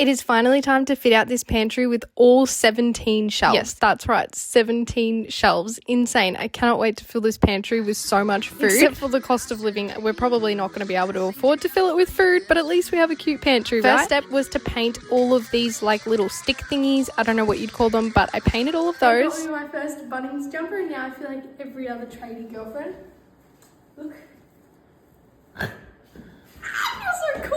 It is finally time to fit out this pantry with all 17 shelves. Yes, that's right, 17 shelves. Insane. I cannot wait to fill this pantry with so much food. Except for the cost of living, we're probably not going to be able to afford to fill it with food, but at least we have a cute pantry, right? First step was to paint all of these like little stick thingies. I don't know what you'd call them, but I painted all of those. I got me my first Bunnings jumper, and now I feel like every other tradie girlfriend. Look.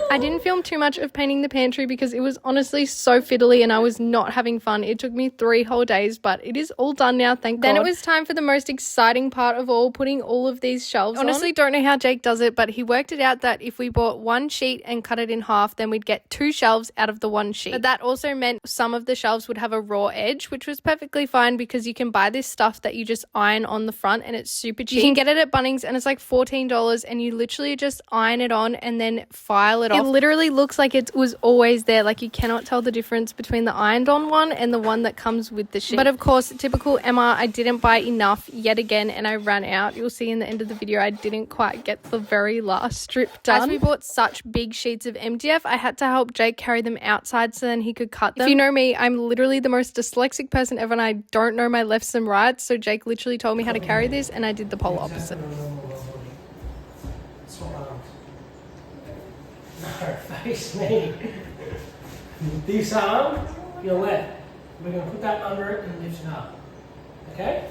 I didn't film too much of painting the pantry because it was honestly so fiddly and I was not having fun. It took me 3 whole days, but it is all done now, thank God. Then it was time for the most exciting part of all, putting all of these shelves on. Honestly, don't know how Jake does it, but he worked it out that if we bought 1 sheet and cut it in half, then we'd get 2 shelves out of the 1 sheet. But that also meant some of the shelves would have a raw edge, which was perfectly fine because you can buy this stuff that you just iron on the front and it's super cheap. You can get it at Bunnings and it's like $14 and you literally just iron it on and then file it off. It literally looks like it was always there. Like you cannot tell the difference between the ironed on one and the one that comes with the sheet. But of course, typical Emma, I didn't buy enough yet again and I ran out. You'll see in the end of the video, I didn't quite get the very last strip done. As we bought such big sheets of MDF, I had to help Jake carry them outside so then he could cut them. If you know me, I'm literally the most dyslexic person ever and I don't know my lefts and rights. So Jake literally told me how to carry this and I did the polar opposite. Face me. This arm, you're wet. We're going to put that under it and lift it up. Okay?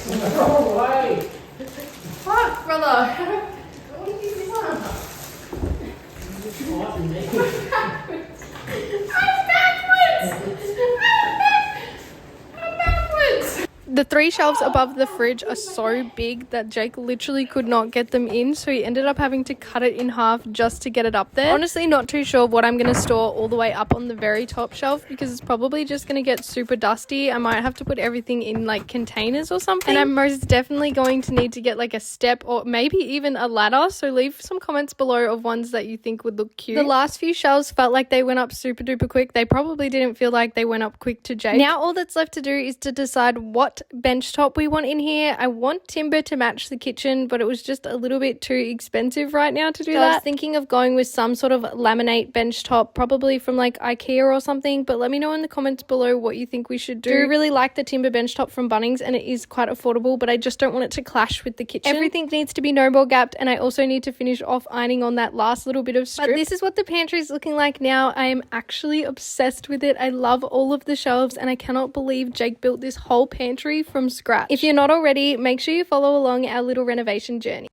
The wrong way. Fuck, brother. What did you do? I'm backwards. The 3 shelves above the fridge are so big that Jake literally could not get them in, so he ended up having to cut it in half just to get it up there. Honestly, not too sure what I'm going to store all the way up on the very top shelf because it's probably just going to get super dusty. I might have to put everything in like containers or something. And I'm most definitely going to need to get like a step or maybe even a ladder, so leave some comments below of ones that you think would look cute. The last few shelves felt like they went up super duper quick. They probably didn't feel like they went up quick to Jake. Now all that's left to do is to decide what bench top we want in here. I want timber to match the kitchen, but it was just a little bit too expensive right now to do that. I was thinking of going with some sort of laminate bench top, probably from like IKEA or something, but let me know in the comments below what you think we should do. I really like the timber bench top from Bunnings and it is quite affordable, but I just don't want it to clash with the kitchen. Everything needs to be no more gapped and I also need to finish off ironing on that last little bit of strip. But this is what the pantry is looking like now. I am actually obsessed with it. I love all of the shelves and I cannot believe Jake built this whole pantry from scratch. If you're not already, make sure you follow along our little renovation journey.